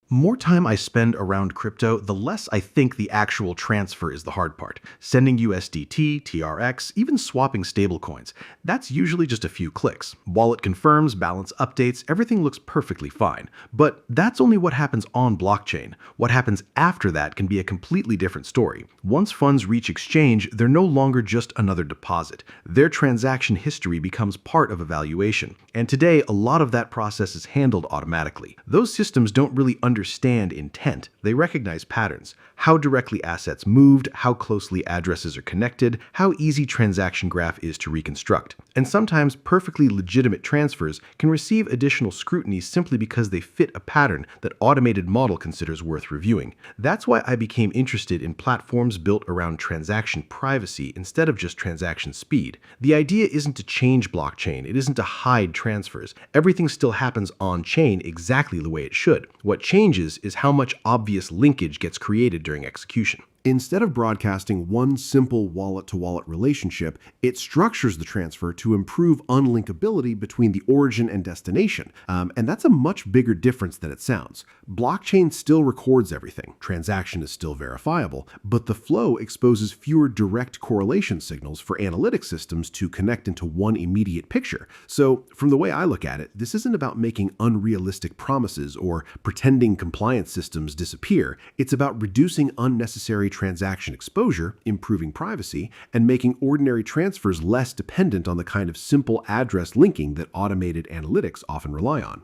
More time I spend around crypto, the less I think the actual transfer is the hard part. Sending USDT, TRX, even swapping stablecoins. That's usually just a few clicks. Wallet confirms, balance updates, everything looks perfectly fine. But that's only what happens on blockchain. What happens after that can be a completely different story. Once funds reach exchange, they're no longer just another deposit. Their transaction history becomes part of a valuation. And today, a lot of that process is handled automatically. Those systems don't really understand intent. They recognize patterns. How directly assets moved, how closely addresses are connected, how easy transaction graph is to reconstruct. And sometimes perfectly legitimate transfers can receive additional scrutiny simply because they fit a pattern that automated model considers worth reviewing. That's why I became interested in platforms built around transaction privacy instead of just transaction speed. The idea isn't to change blockchain, it isn't to hide transfers. Everything still happens on-chain exactly the way it should. What changes is how much obvious linkage gets created during execution. Instead of broadcasting one simple wallet-to-wallet relationship, it structures the transfer to improve unlinkability between the origin and destination. And that's a much bigger difference than it sounds. Blockchain still records everything, transaction is still verifiable, but the flow exposes fewer direct correlation signals for analytic systems to connect into one immediate picture. So, from the way I look at it, this isn't about making unrealistic promises or pretending compliance systems disappear. It's about reducing unnecessary transaction exposure, improving privacy, and making ordinary transfers less dependent on the kind of simple address linking that automated analytics often rely on.